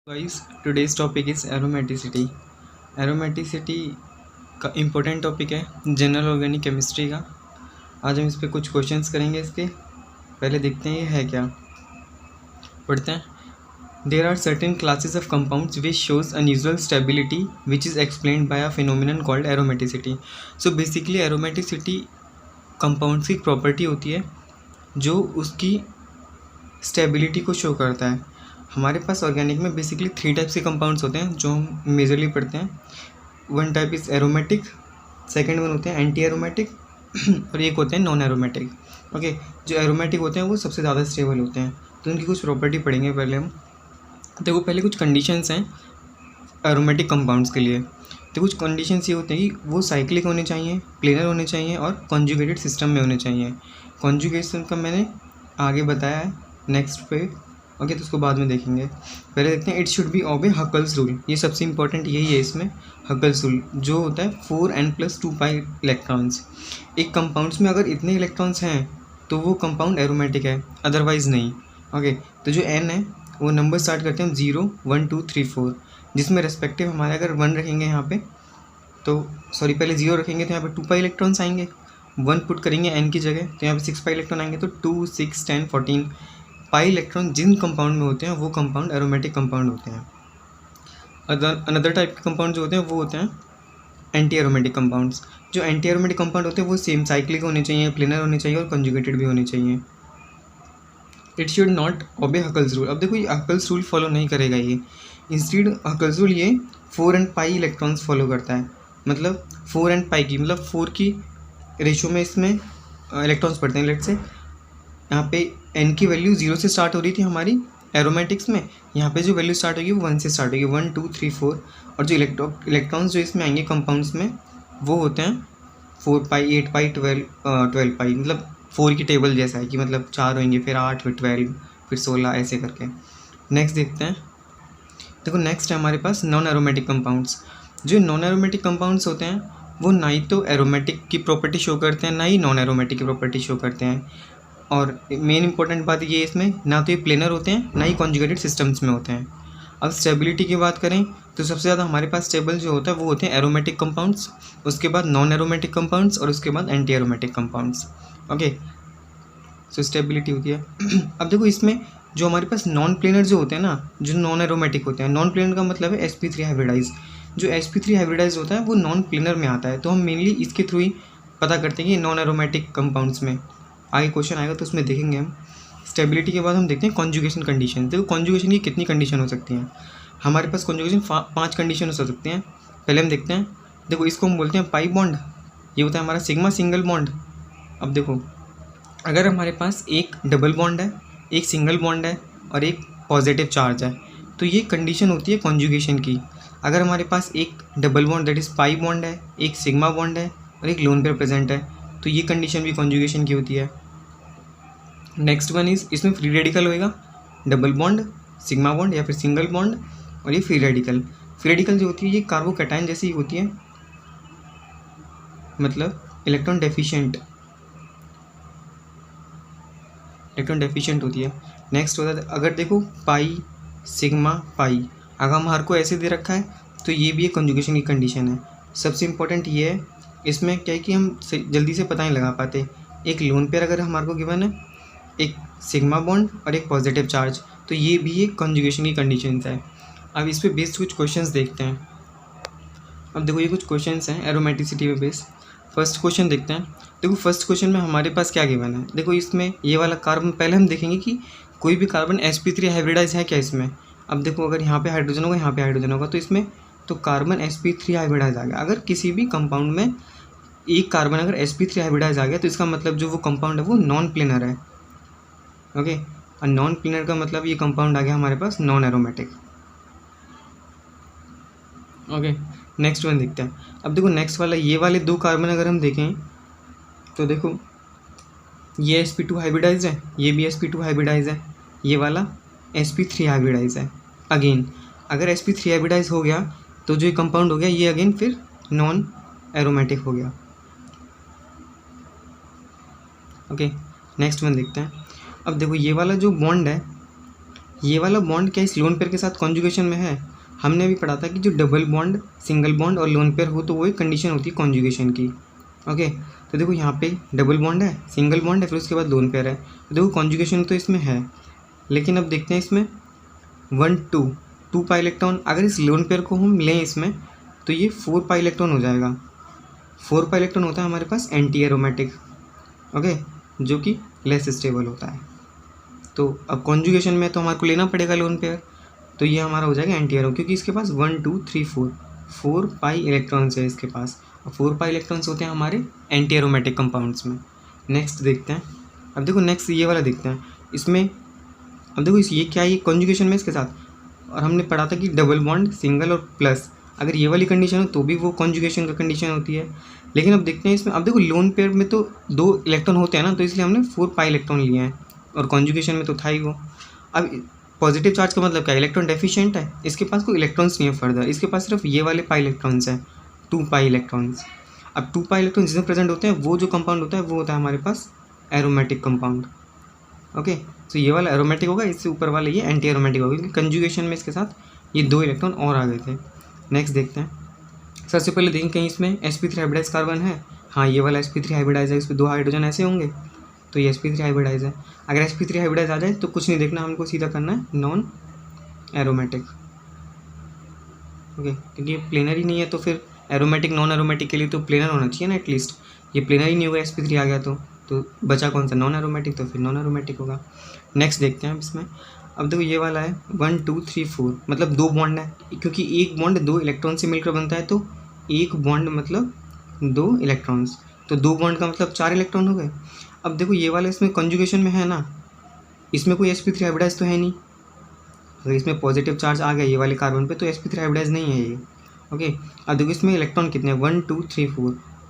Guys today's topic is aromaticity. Aromaticity का important topic है general organic chemistry का। आज हम इस पे कुछ क्वेश्चंस करेंगे। इसके पहले देखते हैं ये है क्या, पढ़ते हैं। There are certain classes of compounds which shows unusual stability which is explained by a phenomenon called aromaticity. So basically aromaticity compounds की प्रॉपर्टी होती है जो उसकी स्टेबिलिटी को शो करता है। हमारे पास ऑर्गेनिक में बेसिकली 3 टाइप्स के कंपाउंड्स होते हैं जो हम मेजरली पढ़ते हैं। One type is aromatic, second one होते हैं एंटी एरोमेटिक और एक होते हैं नॉन एरोमेटिक। ओके, जो एरोमेटिक होते हैं वो सबसे ज़्यादा स्टेबल होते हैं। तो उनकी कुछ प्रॉपर्टी पढ़ेंगे पहले हम। देखो पहले कुछ कंडीशंस हैं एरोमेटिक कंपाउंड्स के लिए। तो कुछ कंडीशंस ये होते हैं कि वो साइक्लिक होने चाहिए, प्लेनर होने चाहिए और कॉन्जुगेटेड सिस्टम में होने चाहिए। कॉन्जुगेशन का मैंने आगे बताया है नेक्स्ट पे। ओके, तो उसको बाद में देखेंगे। पहले देखते हैं it should be obey Huckel's rule. ये सबसे इंपॉर्टेंट यही है इसमें, हकल्स रूल जो होता है 4n+2π इलेक्ट्रॉन्स। एक कंपाउंड्स में अगर इतने इलेक्ट्रॉन्स हैं तो वो कंपाउंड एरोमेटिक है, अदरवाइज़ नहीं। ओके, तो जो n है वो नंबर स्टार्ट करते हैं 0 1 2 3 4, जिसमें रेस्पेक्टिव हमारे अगर 1 रखेंगे यहाँ पे तो सॉरी पहले 0 रखेंगे तो यहाँ पे 2π इलेक्ट्रॉन्स आएंगे। 1 पुट करेंगे n की जगह तो यहाँ पे 6π इलेक्ट्रॉन आएंगे। तो 2 6 10 14 पाई इलेक्ट्रॉन जिन कंपाउंड में होते हैं वो कंपाउंड एरोमेटिक कंपाउंड होते हैं। अनदर टाइप के कंपाउंड जो होते हैं वो होते हैं एंटी एरोमेटिक कंपाउंड्स। जो एंटी एरोमेटिक कंपाउंड होते हैं वो सेम साइक्लिक होने चाहिए, प्लेनर होने चाहिए और कंजुगेटेड भी होने चाहिए। It should not obey Huckel's rule. अब देखो ये हकल्स रूल फॉलो नहीं करेगा ये, इंस्टीड हकल्स रूल ये 4n π इलेक्ट्रॉन्स फॉलो करता है। मतलब 4n π की मतलब 4 की रेशो में इसमें इलेक्ट्रॉन्स पढ़ते हैं। लेट से यहाँ पे n की वैल्यू 0 से स्टार्ट हो रही थी हमारी एरोमेटिक्स में, यहाँ पे जो वैल्यू स्टार्ट होगी वो 1 से स्टार्ट होगी, 1 2 3 4। और जो इलेक्ट्रॉन्स जो इसमें आएंगे कंपाउंड्स में वो होते हैं 4π 8π 12π। मतलब 4 की टेबल जैसा है कि मतलब 4 होंगे, फिर 8, फिर 12, फिर 16, ऐसे करके। नेक्स्ट देखते हैं। देखो नेक्स्ट है हमारे पास नॉन एरोमेटिक कंपाउंड्स। जो नॉन एरोमेटिक कंपाउंड्स होते हैं वो ना ही तो एरोमेटिक की प्रॉपर्टी शो करते हैं ना ही नॉन एरोमेटिक की प्रॉपर्टी शो करते हैं। और मेन इंपॉर्टेंट बात ये इसमें ना तो ये प्लेनर होते हैं ना ही कॉन्जुगेटेड सिस्टम्स में होते हैं। अब स्टेबिलिटी की बात करें तो सबसे ज़्यादा हमारे पास स्टेबल जो होता है वो होते हैं एरोमेटिक कंपाउंड्स, उसके बाद नॉन एरोमेटिक कंपाउंड्स और उसके बाद anti aromatic compounds. Okay, so stability होती है। अब देखो इसमें जो हमारे पास नॉन प्लेनर जो होते हैं ना, जो नॉन एरोमेटिक होते हैं, नॉन प्लेनर का मतलब है sp3 हाइब्रिडाइज। जो sp3 हाइब्रिडाइज होता है वो नॉन प्लेनर में आता है, तो हम मेनली इसके थ्रू ही पता करते हैं कि नॉन एरोमेटिक कंपाउंड्स में। आगे क्वेश्चन आएगा तो उसमें देखेंगे हम। स्टेबिलिटी के बाद हम देखते हैं कॉन्जुगेशन कंडीशन। देखो कॉन्जुगेशन की कितनी कंडीशन हो सकती हैं हमारे पास। कॉन्जुगेशन 5 कंडीशन हो सकते हैं। पहले हम देखते हैं। देखो इसको हम बोलते हैं पाई बॉन्ड, ये होता है हमारा सिग्मा सिंगल बॉन्ड। अब देखो अगर हमारे पास एक डबल बॉन्ड है, एक सिंगल बॉन्ड है और एक पॉजिटिव चार्ज है तो ये कंडीशन होती है कॉन्जुगेशन की। अगर हमारे पास एक double bond that is pi bond है, एक सिग्मा बॉन्ड है और एक लोन पेयर प्रेजेंट है तो ये कंडीशन भी कॉन्जुगेशन की होती है। नेक्स्ट वन इज़ इसमें फ्री रेडिकल होएगा, डबल बॉन्ड, सिग्मा बॉन्ड या फिर सिंगल बॉन्ड और ये फ्री रेडिकल। फ्री रेडिकल जो होती है ये कार्बोकैटायन जैसी ही होती है, मतलब इलेक्ट्रॉन डेफिशिएंट होती है। नेक्स्ट होता है अगर देखो पाई सिग्मा पाई अगर हमारे को ऐसे दे रखा है तो ये भी एक कंजुगेशन की कंडीशन है। सबसे इम्पोर्टेंट ये है इसमें क्या है कि हम जल्दी से पता नहीं लगा पाते। एक लोन पेयर अगर हमारे को गिवन है, एक सिग्मा बॉन्ड और एक पॉजिटिव चार्ज, तो ये भी एक कंजुगेशन की कंडीशंस है। अब इस पे बेस्ड कुछ क्वेश्चंस देखते हैं। अब देखो ये कुछ क्वेश्चंस हैं एरोमेटिसिटी पे बेस्ड। फर्स्ट क्वेश्चन देखते हैं। देखो फर्स्ट क्वेश्चन में हमारे पास क्या गिवन है। देखो इसमें ये वाला कार्बन, पहले हम देखेंगे कि कोई भी कार्बन sp3 हाइब्रिडाइज है क्या इसमें। अब देखो अगर यहाँ पे हाइड्रोजन होगा, यहाँ पे हाइड्रोजन होगा तो इसमें तो कार्बन sp3 हाइब्रिडाइज आ गया। अगर किसी भी कंपाउंड में एक कार्बन अगर sp3 हाइब्रिडाइज आ गया तो इसका मतलब जो वो कंपाउंड है वो नॉन प्लेनर है। ओके, और नॉन प्लेनर का मतलब ये कंपाउंड आ गया हमारे पास non aromatic. Okay, next one देखते हैं। अब देखो नेक्स्ट वाला ये वाले 2 कार्बन अगर हम देखें तो देखो ये sp2 हाइब्रिडाइज है, ये भी sp2 हाइब्रिडाइज है, ये वाला sp3 हाइब्रिडाइज है। अगेन अगर sp3 हाइब्रिडाइज हो गया तो जो ये कंपाउंड हो गया ये अगेन फिर नॉन एरोमेटिक हो गया। ओके, नेक्स्ट वन देखते हैं। अब देखो ये वाला जो बॉन्ड है ये वाला बॉन्ड क्या इस लोन पेयर के साथ कॉन्जुगेशन में है? हमने अभी पढ़ा था कि जो डबल बॉन्ड, सिंगल बॉन्ड और लोन पेयर हो तो वो एक कंडीशन होती है कॉन्जुगेशन की। ओके, तो देखो यहाँ पे डबल बॉन्ड है, सिंगल बॉन्ड है, फिर उसके बाद लोन पेयर है, तो देखो कॉन्जुगेशन तो इसमें है। लेकिन अब देखते हैं इसमें 2 पाई इलेक्ट्रॉन, अगर इस लोन पेयर को हम लें इसमें तो ये 4 पाई इलेक्ट्रॉन हो जाएगा। 4 पाई इलेक्ट्रॉन होता है हमारे पास एंटी एरोमेटिक, ओके, जो कि लेस स्टेबल होता है। तो अब कॉन्जुगेशन में तो हमारे को लेना पड़ेगा लोन पेयर, तो ये हमारा हो जाएगा एंटी एरो, क्योंकि इसके पास 1 2 3 4 पाई इलेक्ट्रॉन्स है इसके पास, और 4 पाई इलेक्ट्रॉन्स होते हैं हमारे एंटी एरोमेटिक कंपाउंड्स में। नेक्स्ट देखते हैं, अब देखो नेक्स्ट ये वाला देखते हैं इसमें। अब देखो ये क्या है, ये कॉन्जुगेशन में इसके साथ, और हमने पढ़ा था कि डबल बॉन्ड, सिंगल और प्लस, अगर ये वाली कंडीशन हो तो भी वो कॉन्जुगेशन का कंडीशन होती है। लेकिन अब देखते हैं इसमें, अब देखो लोन पेयर में तो 2 इलेक्ट्रॉन होते हैं ना, तो इसलिए हमने 4 पाई इलेक्ट्रॉन लिए हैं, और कॉन्जुगेशन में तो था ही वो। अब पॉजिटिव चार्ज का मतलब क्या है, इलेक्ट्रॉन डेफिशिएंट है, इसके पास कोई इलेक्ट्रॉन्स नहीं है फर्दर, इसके पास सिर्फ ये वाले पाई इलेक्ट्रॉन्स हैं, 2 पाई इलेक्ट्रॉन्स। अब 2 पाई इलेक्ट्रॉन जिसमें प्रेजेंट होते हैं वो जो कंपाउंड होता है वो होता है हमारे पास एरोमेटिक कंपाउंड। ओके, तो ये वाला एरोमेटिक होगा, इससे ऊपर वाला ये एंटी एरोमेटिक होगा, क्योंकि कंजुगेशन में इसके साथ ये 2 इलेक्ट्रॉन और आ गए थे। नेक्स्ट देखते हैं, सबसे पहले देखें कहीं इसमें sp3 हाइब्रिडाइज कार्बन है। हाँ, ये वाला sp3 हाइब्रिडाइज है, इसमें 2 हाइड्रोजन ऐसे होंगे, तो ये sp3 हाइब्रिडाइज है। अगर sp3 हाइब्रिडाइज आ जाए तो कुछ नहीं देखना, हमको सीधा करना है नॉन एरोमेटिक। ओके, क्योंकि ये प्लेनर ही नहीं है, तो फिर एरोमेटिक नॉन एरोमेटिक के लिए तो प्लेनर होना चाहिए ना एटलीस्ट, ये प्लेनर ही नहीं होगा, sp3 आ गया तो बचा कौन सा, नॉन एरोमेटिक, तो फिर नॉन एरोमेटिक होगा। नेक्स्ट देखते हैं इसमें, अब देखो ये वाला है 1 2 3 4, मतलब 2 बॉन्ड है, क्योंकि एक बॉन्ड 2 इलेक्ट्रॉन से मिलकर बनता है, तो एक बॉन्ड मतलब 2 इलेक्ट्रॉन्स, तो 2 बॉन्ड का मतलब 4 इलेक्ट्रॉन हो गए। अब देखो ये वाला इसमें कंजुगेशन में है ना, इसमें कोई sp3 हाइब्रिडाइज तो है नहीं, अगर इसमें पॉजिटिव चार्ज आ गया ये वाले कार्बन पे तो sp3 हाइब्रिडाइज नहीं है ये। ओके, अब देखो इसमें इलेक्ट्रॉन कितने हैं, 1 2 3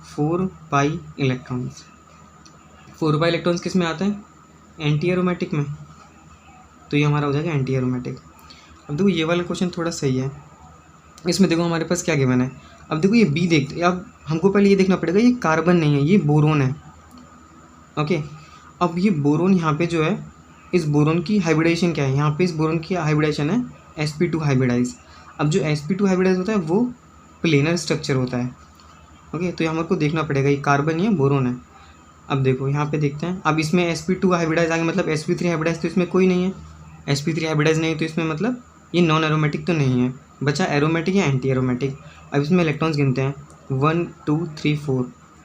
4 पाई इलेक्ट्रॉन्स। 4 पाई इलेक्ट्रॉन्स किस में आता है, एंटी एरोमेटिक में, तो ये हमारा हो जाएगा एंटी एरोमेटिक। अब देखो ये वाला क्वेश्चन थोड़ा सही है, इसमें देखो हमारे पास क्या गिवन है। अब देखो ये बी देखते, अब हमको पहले ये देखना पड़ेगा, ये कार्बन नहीं है, ये बोरोन है। ओके, अब ये बोरोन यहाँ पे जो है, इस बोरोन की हाइब्रिडाइजेशन क्या है, यहाँ पे इस बोरोन की हाइब्रिडाइजेशन है sp2 हाइब्रिडाइज। अब जो sp2 हाइब्रिडाइज होता है वो प्लेनर स्ट्रक्चर होता है। ओके, तो हमारे को देखना पड़ेगा ये कार्बन या बोरोन है। अब देखो यहाँ पे देखते हैं, अब इसमें sp2 हाइब्रिडाइज आ गया, मतलब sp3 हाइब्रिडाइज तो इसमें कोई नहीं है, sp3 हाइब्रिडाइज नहीं तो इसमें मतलब ये नॉन एरोमेटिक तो नहीं है, बचा एरोमेटिक या एंटी एरोमेटिक। अब इसमें इलेक्ट्रॉन्स गिनते हैं 1 2 3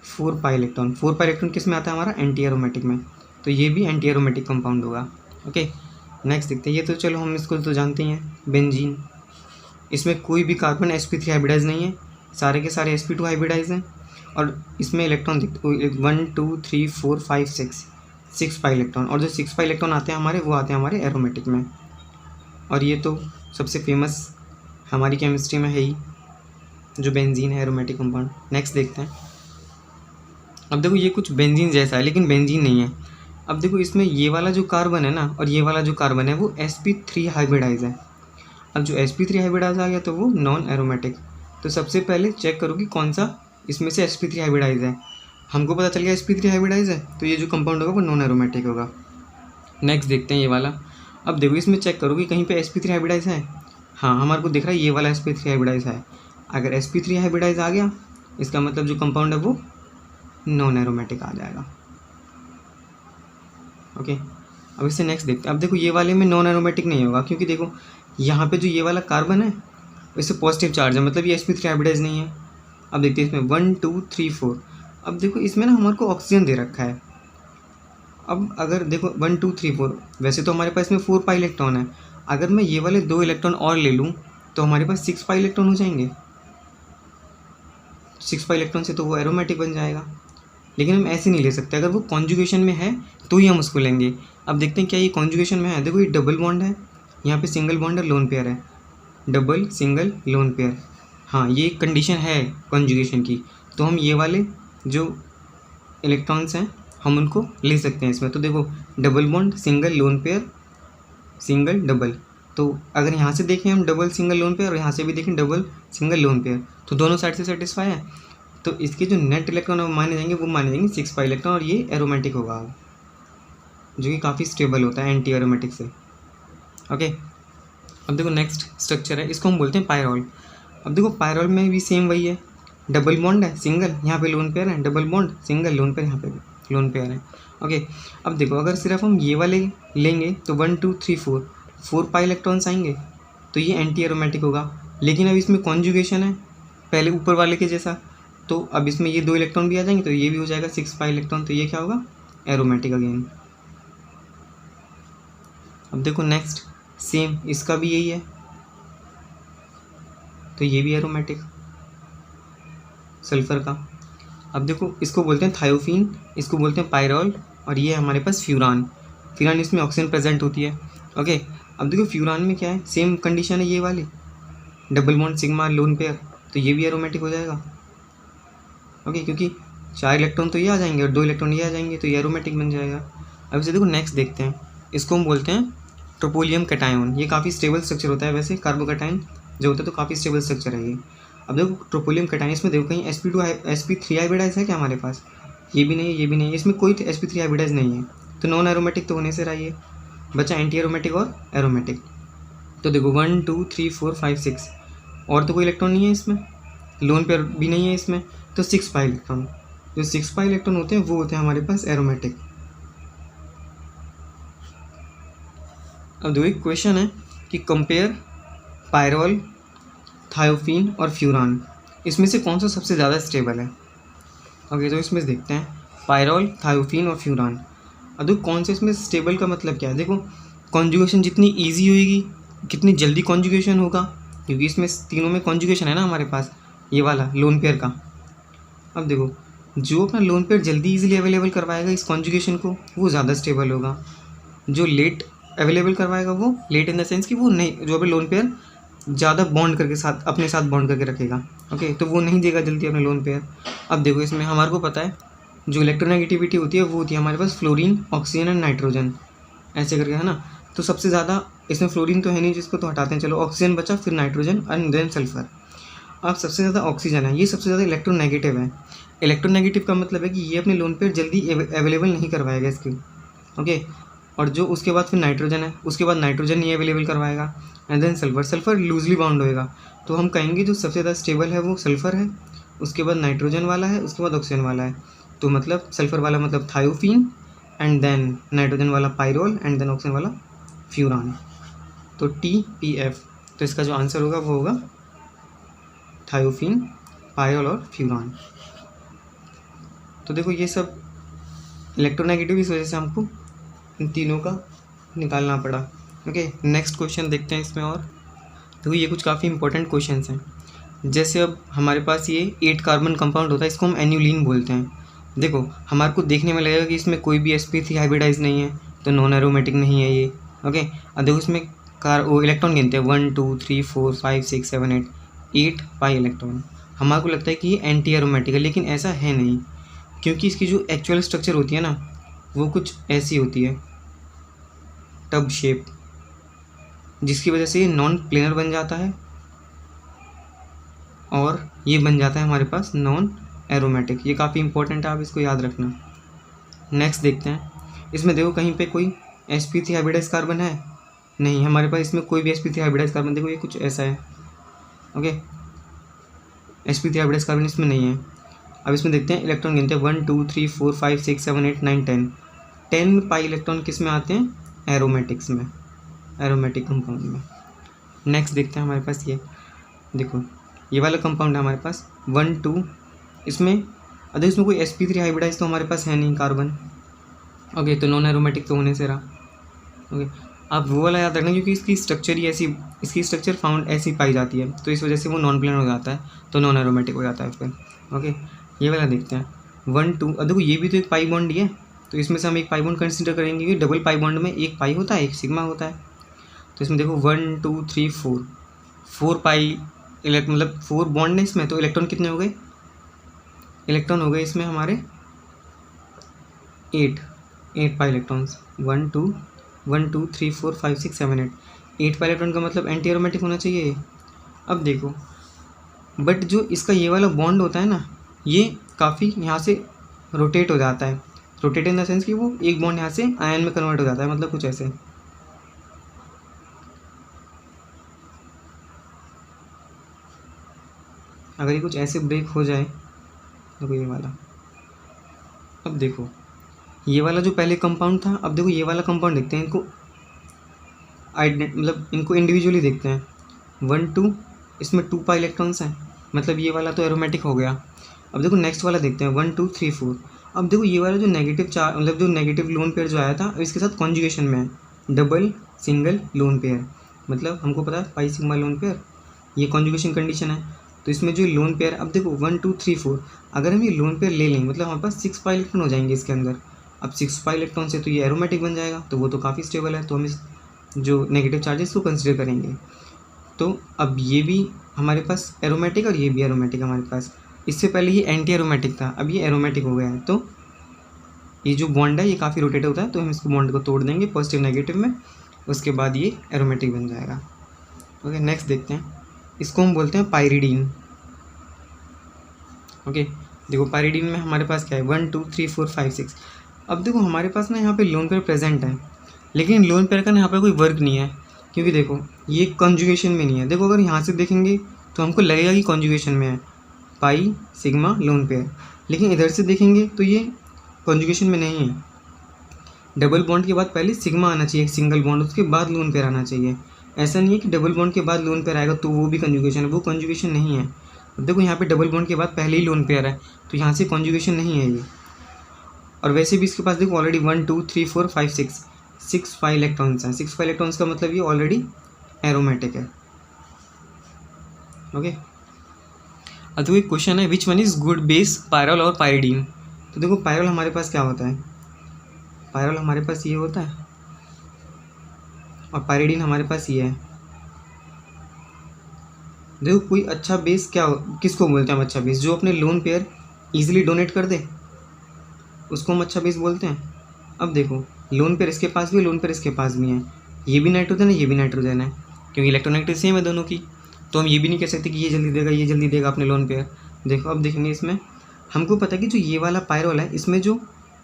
4 पाई इलेक्ट्रॉन। 4 पाई इलेक्ट्रॉन किस में आता है हमारा, एंटी एरोमेटिक में, तो ये भी एंटी एरोमेटिक कंपाउंड होगा। ओके, नेक्स्ट देखते हैं, ये तो चलो हम इसको तो जानते ही हैं, बेंजीन। इसमें कोई भी कार्बन sp3 हाइब्रिडाइज नहीं है, सारे के सारे sp2 हाइब्रिडाइज हैं, और इसमें इलेक्ट्रॉन दिखते 1 2 3 4 5 6 पाई इलेक्ट्रॉन, और जो 6 पाई इलेक्ट्रॉन आते हैं हमारे वो आते हैं हमारे एरोमेटिक में, और ये तो सबसे फेमस हमारी केमिस्ट्री में है ही, जो बेंजीन है एरोमेटिक कंपाउंड। नेक्स्ट देखते हैं, अब देखो ये कुछ बेंजीन जैसा है लेकिन बेंजीन नहीं है। अब देखो इसमें ये वाला जो कार्बन है ना और ये वाला जो कार्बन है वो sp3 हाइब्रिडाइज है। अब जो sp3 हाइब्रिडाइज आ गया तो वो नॉन एरोमेटिक, तो सबसे पहले चेक करो कि कौन सा इसमें से sp3 हाइब्रिडाइज है। हमको पता चल गया sp3 हाइब्रिडाइज है, तो ये जो कंपाउंड होगा वो नॉन एरोमेटिक होगा। नेक्स्ट देखते हैं ये वाला, अब देखो इसमें चेक करो कि कहीं पे sp3 हाइब्रिडाइज है। हाँ, हमारे को दिख रहा है ये वाला sp3 हाइब्रिडाइज है। अगर sp3 हाइब्रिडाइज आ गया इसका मतलब जो कंपाउंड है वो नॉन एरोमेटिक आ जाएगा। ओके, अब इससे नेक्स्ट देखते हैं। अब देखो ये वाले में नॉन एरोमेटिक नहीं होगा, क्योंकि देखो यहाँ पे जो ये वाला कार्बन है इससे पॉजिटिव चार्ज है, मतलब ये sp3 हाइब्रिडाइज नहीं है। अब देखते हैं इसमें 1 2 3 4, अब देखो इसमें ना हमारे को ऑक्सीजन दे रखा है। अब अगर देखो 1 2 3 4, वैसे तो हमारे पास इसमें 4 पाई इलेक्ट्रॉन है, अगर मैं ये वाले 2 इलेक्ट्रॉन और ले लूँ तो हमारे पास 6 पाई इलेक्ट्रॉन हो जाएंगे। 6 पाई इलेक्ट्रॉन से तो वो एरोमेटिक बन जाएगा, लेकिन हम ऐसे नहीं ले सकते, अगर वो कॉन्जुगेशन में है तो ही हम उसको लेंगे। अब देखते हैं क्या ये कॉन्जुगेशन में है। देखो ये डबल बॉन्ड है, यहाँ पे सिंगल बॉन्ड है, लोन पेयर है, डबल सिंगल लोन पेयर। हाँ, ये एक कंडीशन है कॉन्जुगेशन की, तो हम ये वाले जो इलेक्ट्रॉन्स हैं हम उनको ले सकते हैं इसमें। तो देखो double bond, single lone pair, single double, तो अगर यहाँ से देखें हम डबल सिंगल लोन पेयर और यहाँ से भी देखें डबल सिंगल लोन पेयर, तो दोनों साइड से सेटिस्फाई है। तो इसके जो नेट इलेक्ट्रॉन माने जाएंगे वो माने जाएंगे 6 पाई इलेक्ट्रॉन, और ये एरोमेटिक होगा जो कि काफ़ी स्टेबल होता है एंटी एरोमेटिक से। ओके, अब देखो नेक्स्ट स्ट्रक्चर है, इसको हम बोलते हैं पायरॉल। अब देखो पायरॉल में भी सेम वही है, डबल बॉन्ड है सिंगल, यहाँ पे लोन पेयर है, double bond single lone pair, यहाँ पे लोन पेयर है। ओके, अब देखो अगर सिर्फ हम ये वाले लेंगे तो 1 2 3 4 पाई इलेक्ट्रॉन्स आएंगे, तो ये एंटी एरोमेटिक होगा। लेकिन अब इसमें कॉन्जुगेशन है पहले ऊपर वाले के जैसा, तो अब इसमें ये 2 इलेक्ट्रॉन भी आ जाएंगे, तो ये भी हो जाएगा 6 पाई इलेक्ट्रॉन, तो ये क्या होगा, एरोमेटिक अगेन। अब देखो नेक्स्ट सेम इसका भी यही है, तो ये भी एरोमेटिक सल्फर का। अब देखो इसको बोलते हैं थायोफीन, इसको बोलते हैं पायरॉल, और ये हमारे पास फ्यूरान। फ्यूरान इसमें ऑक्सीजन प्रेजेंट होती है। ओके, अब देखो फ्यूरान में क्या है, सेम कंडीशन है ये वाली, double bond sigma lone pair, तो ये भी एरोमेटिक हो जाएगा। ओके, क्योंकि 4 इलेक्ट्रॉन तो ये आ जाएंगे और 2 इलेक्ट्रॉन ये आ जाएंगे, तो ये एरोमेटिक बन जाएगा। अब इसे देखो नेक्स्ट देखते हैं, इसको हम बोलते हैं ट्रोपोलियम कैटायन। ये काफ़ी स्टेबल स्ट्रक्चर होता है, वैसे कार्बोकैटायन जो होता है तो काफ़ी स्टेबल स्ट्रक्चर है ये। अब देखो ट्रोपोलियम कैटायन, इसमें देखो कहीं sp3 हाइब्रिडाइज है क्या हमारे पास, ये भी नहीं है, ये भी नहीं है, इसमें कोई sp3 हाइब्रिडाइज नहीं है, तो नॉन एरोमेटिक तो होने से रहा ये बचा एंटी एरोमेटिक और एरोमेटिक। तो देखो 1 2 3 4 5 6 और तो कोई इलेक्ट्रॉन नहीं है इसमें, लोन पेयर भी नहीं है इसमें, तो 6 पाई इलेक्ट्रॉन, जो 6 पाई इलेक्ट्रॉन होते हैं वो होते हैं हमारे पास एरोमेटिक। अब देखो एक क्वेश्चन है कि कंपेयर पायरॉल, थायोफीन और फ्यूरान, इसमें से कौन सा सबसे ज़्यादा स्टेबल है। ओके, तो इसमें देखते हैं पायरॉल, थायोफीन और फ्यूरान। अब देखो कौन से इसमें स्टेबल का मतलब क्या है, देखो कॉन्जुगेशन जितनी ईजी होएगी, कितनी जल्दी कॉन्जुगेशन होगा, क्योंकि इसमें तीनों में कॉन्जुगेशन है ना हमारे पास, ये वाला लोन पेयर का। अब देखो जो अपना लोन पेयर जल्दी ईजिली अवेलेबल करवाएगा इस कॉन्जुगेशन को, वो ज़्यादा स्टेबल होगा। जो लेट अवेलेबल करवाएगा वो लेट इन द सेंस कि वो नहीं, जो अभी लोन पेयर ज़्यादा बॉन्ड करके साथ अपने साथ बॉन्ड करके रखेगा, ओके, तो वो नहीं देगा जल्दी अपने लोन पेयर। अब देखो इसमें हमारे को पता है जो इलेक्ट्रोनेगेटिविटी होती है वो होती है हमारे पास फ्लोरीन, ऑक्सीजन एंड नाइट्रोजन, ऐसे करके है ना। तो सबसे ज़्यादा इसमें फ्लोरीन तो है नहीं जिसको तो हटाते हैं, चलो ऑक्सीजन बचा, फिर नाइट्रोजन एंड देन सल्फर। अब सबसे ज़्यादा ऑक्सीजन है, ये सबसे ज़्यादा इलेक्ट्रोनेगेटिव है। इलेक्ट्रोनेगेटिव का मतलब है कि ये अपने लोन पेयर जल्दी अवेलेबल नहीं करवाएगा इसकी, ओके। और जो उसके बाद फिर नाइट्रोजन है, उसके बाद नाइट्रोजन नहीं अवेलेबल करवाएगा, and then sulphur, sulphur loosely bound होएगा। तो हम कहेंगे जो सबसे ज़्यादा स्टेबल है वो सल्फर है, उसके बाद नाइट्रोजन वाला है, उसके बाद ऑक्सीजन वाला है। तो मतलब सल्फर वाला मतलब थायोफीन, एंड देन नाइट्रोजन वाला पायरोल, एंड देन ऑक्सीजन वाला फ्यूरान, तो TPF। तो इसका जो आंसर होगा वो होगा थायोफीन, पायरोल और फ्यूरान। तो देखो ये सब इलेक्ट्रोनेगेटिव इस वजह से हमको इन तीनों का निकालना पड़ा। ओके, नेक्स्ट क्वेश्चन देखते हैं इसमें। और देखो ये कुछ काफ़ी इंपॉर्टेंट क्वेश्चंस हैं। जैसे अब हमारे पास ये 8 कार्बन कंपाउंड होता है, इसको हम एन्यूलिन बोलते हैं। देखो हमारे को देखने में लगेगा कि इसमें कोई भी sp3 हाइब्रिडाइज नहीं है, तो नॉन एरोमेटिक नहीं है ये, ओके। अब देखो इसमें वो इलेक्ट्रॉन गिनते हैं 1 2 3 4 5 6 7 8 पाई इलेक्ट्रॉन। हमारे को लगता है कि ये एंटी एरोमेटिक है, लेकिन ऐसा है नहीं, क्योंकि इसकी जो एक्चुअल स्ट्रक्चर होती है ना वो कुछ ऐसी होती है, टब शेप, जिसकी वजह से ये नॉन प्लेनर बन जाता है और ये बन जाता है हमारे पास नॉन एरोमेटिक। ये काफ़ी इंपॉर्टेंट है, आप इसको याद रखना। नेक्स्ट देखते हैं, इसमें देखो कहीं पे कोई sp3 हाइब्रिडाइज कार्बन है नहीं, हमारे पास इसमें कोई भी sp3 हाइब्रिडाइज कार्बन, देखो ये कुछ ऐसा है, ओके, sp3 हाइब्रिडाइज कार्बन इसमें नहीं है। अब इसमें देखते हैं इलेक्ट्रॉन गिनते हैं 1 2 3 4 5 6 7 8 9 10 10 पाई इलेक्ट्रॉन किस में आते हैं, एरोमेटिक्स में, एरोमेटिक कंपाउंड में। नेक्स्ट देखते हैं हमारे पास ये देखो ये वाला कंपाउंड है हमारे पास 1 2, इसमें अगर इसमें कोई sp3 हाइब्रिडाइज तो हमारे पास है नहीं कार्बन, ओके, तो नॉन एरोमेटिक तो होने से रहा, ओके। आप वो वाला याद रखना क्योंकि इसकी स्ट्रक्चर ही ऐसी, इसकी स्ट्रक्चर फाउंड ऐसी पाई जाती है, तो इस वजह से वो नॉन प्लेनर हो जाता है, तो नॉन एरोमेटिक हो जाता है फिर, ओके। ये वाला देखते हैं 1 2, अब देखो ये भी तो एक पाई बॉन्ड ही है, तो इसमें से हम एक पाई बॉन्ड कंसिडर करेंगे कि डबल पाई बॉन्ड में एक पाई होता है, एक सिग्मा होता है। तो इसमें देखो 1 2 3 4 पाई मतलब 4 बॉन्ड है इसमें, तो इलेक्ट्रॉन कितने हो गए, इलेक्ट्रॉन हो गए इसमें हमारे 8 पाई इलेक्ट्रॉन्स, 1 2 3 4 5 6 7 8 पाई इलेक्ट्रॉन का मतलब एंटी एरोमेटिक होना चाहिए। अब देखो बट जो इसका ये वाला बॉन्ड होता है ना, ये काफ़ी यहाँ से रोटेट हो जाता है, रोटेट इन द सेंस कि वो एक बॉन्ड यहाँ से आयन में कन्वर्ट हो जाता है, मतलब कुछ ऐसे, अगर ये कुछ ऐसे ब्रेक हो जाए, देखो ये वाला, अब देखो ये वाला जो पहले कंपाउंड था, अब देखो ये वाला कंपाउंड देखते हैं, इनको मतलब इनको इंडिविजुअली देखते हैं। 1 2, इसमें 2 पाई इलेक्ट्रॉन्स हैं, मतलब ये वाला तो एरोमेटिक हो गया। अब देखो नेक्स्ट वाला देखते हैं, 1 2 3 4। अब देखो ये वाला जो नेगेटिव चार्ज, मतलब जो नेगेटिव लोन पेयर जो आया था, इसके साथ कॉन्जुगेशन में है, डबल सिंगल लोन पेयर, मतलब हमको पता है पाई सिग्मा लोन पेयर, ये कॉन्जुगेशन कंडीशन है। तो इसमें जो लोन पेयर, अब देखो 1 2 3 4, अगर हम ये लोन पेयर ले लें, मतलब हमारे पास 6 पाई इलेक्ट्रॉन हो जाएंगे इसके अंदर। अब 6 पाई इलेक्ट्रॉन से तो ये एरोमेटिक बन जाएगा, तो वो तो काफ़ी स्टेबल है, तो हम इस जो नेगेटिव चार्जेस को कंसिडर करेंगे। तो अब ये भी हमारे पास एरोमेटिक और ये भी एरोमेटिक हमारे पास। इससे पहले ये एंटी एरोमेटिक था, अब ये एरोमेटिक हो गया है। तो ये जो बॉन्ड है ये काफ़ी रोटेट होता है, तो हम इसको बॉन्ड को तोड़ देंगे पॉजिटिव नेगेटिव में, उसके बाद ये एरोमेटिक बन जाएगा। ओके, नेक्स्ट देखते हैं, इसको हम बोलते हैं पायरिडीन। ओके, देखो पायरिडीन में हमारे पास क्या है, 1 2 3 4 5 6। अब देखो हमारे पास ना यहाँ पे लोन पेयर प्रेजेंट है, लेकिन लोन पेयर का ना यहाँ पे कोई वर्क नहीं है, क्योंकि देखो ये कॉन्जुगेशन में नहीं है। देखो अगर यहाँ से देखेंगे तो हमको लगेगा कि कॉन्जुगेशन में है, पाई सिग्मा लोन पेयर, लेकिन इधर से देखेंगे तो ये कॉन्जुगेशन में नहीं है। डबल बॉन्ड के बाद पहले सिग्मा आना चाहिए, सिंगल बॉन्ड, उसके बाद लोन पेयर आना चाहिए। ऐसा नहीं है कि डबल बॉन्ड के बाद लोन पेयर आएगा तो वो भी कॉन्जुगेशन है, वो कॉन्जुगेशन नहीं है। अब देखो यहाँ पे डबल बॉन्ड के बाद पहले ही लोन पेयर है, तो यहाँ से कॉन्जुगेशन नहीं है ये। और वैसे भी इसके पास देखो ऑलरेडी 1 2 3 4 5 6 पाई इलेक्ट्रॉन्स हैं। 6 पाई इलेक्ट्रॉन्स का मतलब ये ऑलरेडी एरोमेटिक है। ओके, अब देखो एक क्वेश्चन है, which one is good base, pyrrole और पायरिडीन। तो देखो पायरल हमारे पास क्या होता है, पायरल हमारे पास ये होता है, और पायरिडीन हमारे पास ये है। देखो कोई अच्छा बेस क्या किसको बोलते हैं हम अच्छा बेस, जो अपने लोन पेयर इजीली डोनेट कर दे, उसको हम अच्छा बेस बोलते हैं। अब देखो लोन पेयर इसके पास भी है, लोन पेयर इसके पास भी है, ये भी नाइट्रोजन है, ये भी नाइट्रोजन है, क्योंकि इलेक्ट्रोनेगेटिव सेम है दोनों की, तो हम ये भी नहीं कह सकते कि ये जल्दी देगा ये जल्दी देगा अपने लोन पेयर। देखो अब देखेंगे इसमें, हमको पता है कि जो ये वाला पायरल है इसमें जो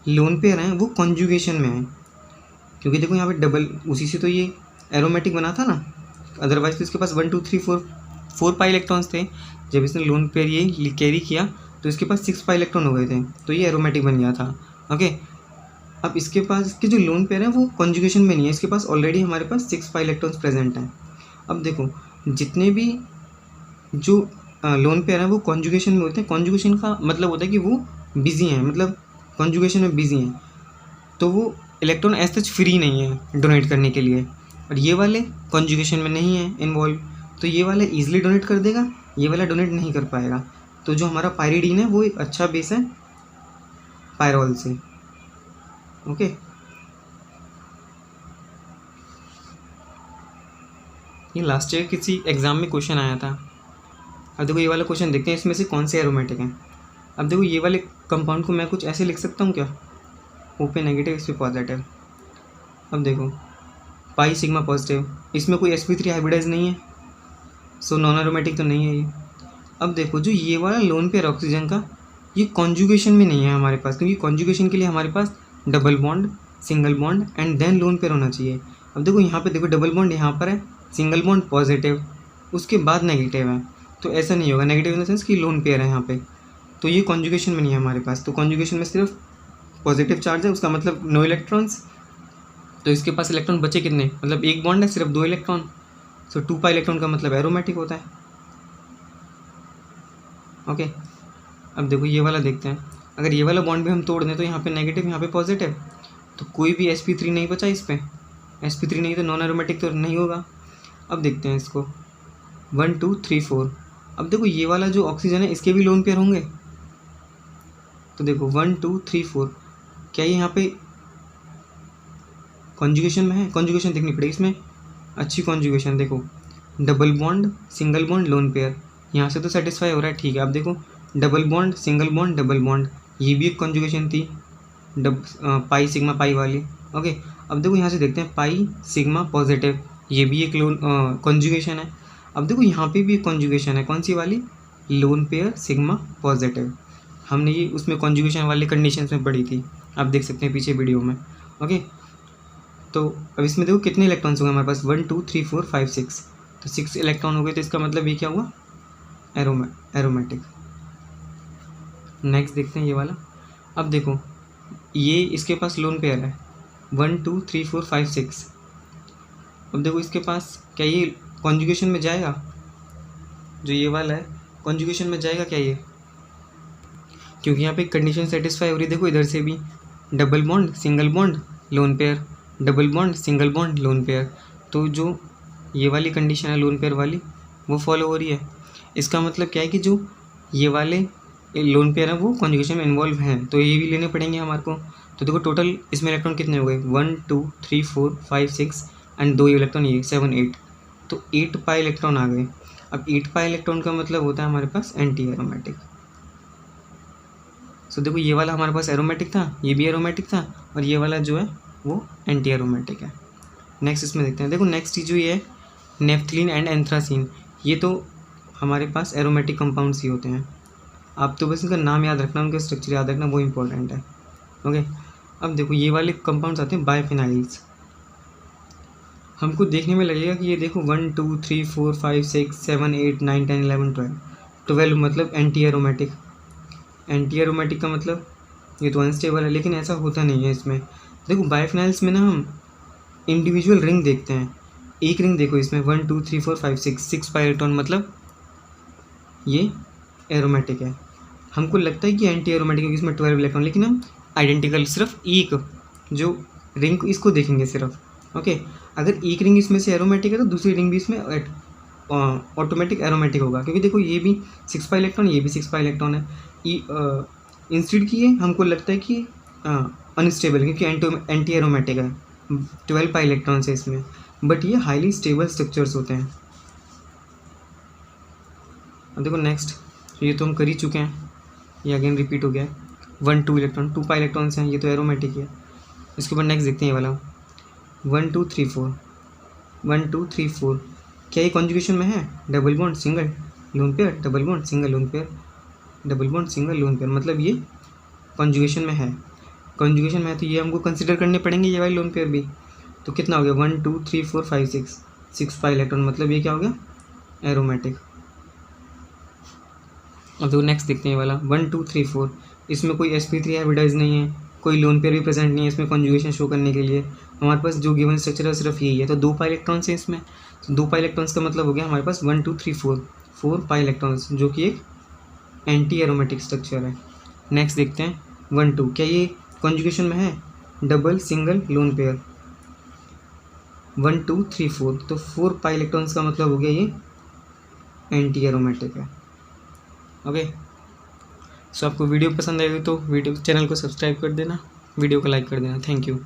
लोन पेयर हैं वो कॉन्जुगेशन में है, क्योंकि देखो यहाँ पे डबल, उसी से तो ये एरोमेटिक बना था ना, अदरवाइज तो इसके पास 1 2 3 4 पाई इलेक्ट्रॉन्स थे। जब इसने लोन पेयर ये कैरी किया तो इसके पास 6 पाई इलेक्ट्रॉन हो गए थे, तो ये एरोमेटिक बन गया था। ओके, अब इसके पास इसके जो लोन पेयर है वो कॉन्जुगेशन में नहीं है, इसके पास ऑलरेडी हमारे पास 6 पाई इलेक्ट्रॉन्स प्रेजेंट हैं। अब देखो जितने भी जो लोन पेयर हैं वो कॉन्जुगेशन में होते हैं, कॉन्जुगेशन का मतलब होता है कि वो बिजी हैं, मतलब कॉन्जुगेशन में बिजी हैं, तो वो इलेक्ट्रॉन एज सच फ्री नहीं है डोनेट करने के लिए, और ये वाले कॉन्जुगेशन में नहीं है इन्वॉल्व, तो ये वाला ईजिली डोनेट कर देगा, ये वाला डोनेट नहीं कर पाएगा। तो जो हमारा पायरिडीन है वो एक अच्छा बेस है पायरॉल से। ओके, ये लास्ट ईयर किसी एग्ज़ाम में क्वेश्चन आया था। अब देखो ये वाला क्वेश्चन देखते हैं, इसमें से कौन से एरोमेटिक हैं। अब देखो ये वाले कंपाउंड को मैं कुछ ऐसे लिख सकता हूँ क्या, ओ पे नेगेटिव इस पे पॉजिटिव। अब देखो पाई सिग्मा पॉजिटिव, इसमें कोई sp3 हाइब्रिडाइज नहीं है, सो नॉन एरोमेटिक तो नहीं है ये। अब देखो जो ये वाला लोन पेयर ऑक्सीजन का, ये कॉन्जुगेशन में नहीं है हमारे पास, क्योंकि कॉन्जुगेशन के लिए हमारे पास double bond, single bond and then lone pair होना चाहिए। अब देखो यहाँ पे देखो डबल बॉन्ड यहाँ पर है, सिंगल बॉन्ड पॉजिटिव, उसके बाद नेगेटिव है, तो ऐसा नहीं होगा, नेगेटिव इन द सेंस कि लोन पेयर है यहाँ पे, तो ये कॉन्जुगेशन में नहीं है हमारे पास। तो कॉन्जुगेशन में सिर्फ पॉजिटिव चार्ज है, उसका मतलब नो इलेक्ट्रॉन्स, तो इसके पास इलेक्ट्रॉन बचे कितने, मतलब एक बॉन्ड है सिर्फ 2 इलेक्ट्रॉन, सो 2 पाई इलेक्ट्रॉन का मतलब एरोमेटिक होता है। ओके, अब देखो ये वाला देखते हैं, अगर ये वाला बॉन्ड भी हम तोड़ दें तो यहाँ पे नेगेटिव यहाँ पे पॉजिटिव, तो कोई भी sp3 नहीं बचा इस पर, sp3 नहीं तो नॉन एरोमेटिक तो नहीं होगा। अब देखते हैं इसको 1 2 3 4। अब देखो ये वाला जो ऑक्सीजन है इसके भी लोन पेयर होंगे, तो देखो 1 2 3 4, क्या ये यहाँ पे कॉन्जुगेशन में है, कॉन्जुगेशन देखनी पड़ेगी इसमें, अच्छी कॉन्जुगेशन देखो, double bond single bond lone pair, यहाँ से तो सेटिस्फाई हो रहा है, ठीक है। अब देखो double bond single bond double bond, ये भी एक कॉन्जुगेशन थी, पाई सिग्मा पाई वाली। ओके, अब देखो यहाँ से देखते हैं पाई सिग्मा पॉजिटिव, ये भी एक लोन कॉन्जुगेशन है। अब देखो यहाँ पे भी एक कॉन्जुगेशन है, कौन सी वाली, लोन पेयर सिग्मा पॉजिटिव, हमने ये उसमें कॉन्जुगेशन वाली कंडीशंस में पढ़ी थी, आप देख सकते हैं पीछे वीडियो में। ओके, तो अब इसमें देखो कितने इलेक्ट्रॉन्स हो गए हमारे पास, 1 2 3 4 5 6, तो 6 इलेक्ट्रॉन हो गए, तो इसका मतलब ये क्या हुआ, एरोमेटिक। नेक्स्ट देखते हैं ये वाला। अब देखो ये इसके पास लोन पेयर है 1 2 3 4 5 6। अब देखो इसके पास क्या ये कॉन्जुगेशन में जाएगा, जो ये वाला है कॉन्जुगेशन में जाएगा क्या ये, क्योंकि यहाँ पे कंडीशन सेटिस्फाई हो रही है। देखो इधर से भी double bond single bond lone pair, double bond single bond lone pair, तो जो ये वाली कंडीशन है लोन पेयर वाली वो फॉलो हो रही है। इसका मतलब क्या है कि जो ये वाले लोन पेयर हैं वो कॉन्जुगेशन में इन्वॉल्व हैं, तो ये भी लेने पड़ेंगे हमारे को। तो देखो टोटल इसमें इलेक्ट्रॉन कितने हो गए 1 2 3 4 5 6 एंड 2 इलेक्ट्रॉन ये 7 8, तो 8 पाई इलेक्ट्रॉन आ गए। अब 8 पाई इलेक्ट्रॉन का मतलब होता है हमारे पास एंटी एरोमेटिक। सो देखो ये वाला हमारे पास एरोमेटिक था, ये भी एरोमेटिक था, और ये वाला जो है वो एंटी एरोमेटिक है। नेक्स्ट इसमें देखते हैं। देखो नेक्स्ट चीज़ जो ये है नेफ्थलीन एंड एंथ्रासीन, ये तो हमारे पास एरोमेटिक कंपाउंड्स ही होते हैं। आप तो बस इनका नाम याद रखना, उनका स्ट्रक्चर याद रखना, वो इंपॉर्टेंट है। ओके, अब देखो ये वाले कंपाउंड्स आते हैं बाइफिनाइल्स। हमको देखने में लगेगा कि ये देखो 1 2 3 4 5 6 7 8 9 10 11 12 मतलब एंटी एरोमेटिक। एंटी एरोमेटिक का मतलब ये तो अनस्टेबल है, लेकिन ऐसा होता नहीं है इसमें। देखो बाइफिनाइल्स में ना हम इंडिविजुअल रिंग देखते हैं। एक रिंग देखो इसमें 1 2 3 4 5 6 पाई इलेक्ट्रॉन, मतलब ये एरोमेटिक है। हमको लगता है कि एंटी एरोमेटिक है, इसमें 12 इलेक्ट्रॉन, लेकिन हम आइडेंटिकल सिर्फ एक जो रिंग इसको देखेंगे सिर्फ। ओके, अगर एक रिंग इसमें से एरोमेटिक है तो दूसरी रिंग भी इसमें ऑटोमेटिक एरोमेटिक होगा, क्योंकि देखो ये भी 6 पाई इलेक्ट्रॉन, ये भी 6 पाई इलेक्ट्रॉन है। इंस्टेड की ये हमको लगता है कि अनस्टेबल, क्योंकि एंटी एरोमेटिक है, 12 पाई इलेक्ट्रॉन्स है इसमें, बट ये हाईली स्टेबल स्ट्रक्चर्स होते हैं। अब देखो नेक्स्ट, ये तो हम कर ही चुके हैं, ये अगेन रिपीट हो गया है। 1 2 इलेक्ट्रॉन 2 पाई इलेक्ट्रॉन्स हैं, ये तो एरोमेटिक है। इसके ऊपर नेक्स्ट देखते हैं ये वाला 1 2 3 4 1 2 3 4, क्या ये कॉन्जुगेशन में है? Double bond single lone pair, double bond single lone pair, double bond single lone pair, मतलब ये कॉन्जुगेशन में है। कॉन्जुगेशन में है तो ये हमको कंसिडर करने पड़ेंगे ये वाले लोन पेयर भी। तो कितना हो गया 1 2 3 4 5 6 पाई इलेक्ट्रॉन, मतलब ये क्या हो गया एरोमेटिक। अब देखो नेक्स्ट देखते हैं ये वाला 1 2 3 4, इसमें कोई sp3 हाइब्रिडाइज नहीं है, कोई लोन पेयर भी प्रेजेंट नहीं है इसमें कॉन्जुगेशन शो करने के लिए। हमारे पास जो गिवन स्ट्रक्चर है सिर्फ यही है, तो 2 पाई इलेक्ट्रॉन्स है इसमें। तो 2 पाई इलेक्ट्रॉन्स का मतलब हो गया हमारे पास 1 2 3 4 पाई इलेक्ट्रॉन्स, जो कि एक एंटी एरोमेटिक स्ट्रक्चर है। नेक्स्ट देखते हैं 1 2, क्या ये कॉन्जुगेशन में है? डबल सिंगल लोन पेयर 1 2 3 4, तो 4 पाई इलेक्ट्रॉन्स का मतलब हो गया ये एंटी एरोमेटिक है। ओके, सो आपको वीडियो पसंद आएगी तो वीडियो चैनल को सब्सक्राइब कर देना, वीडियो को लाइक कर देना। Thank you.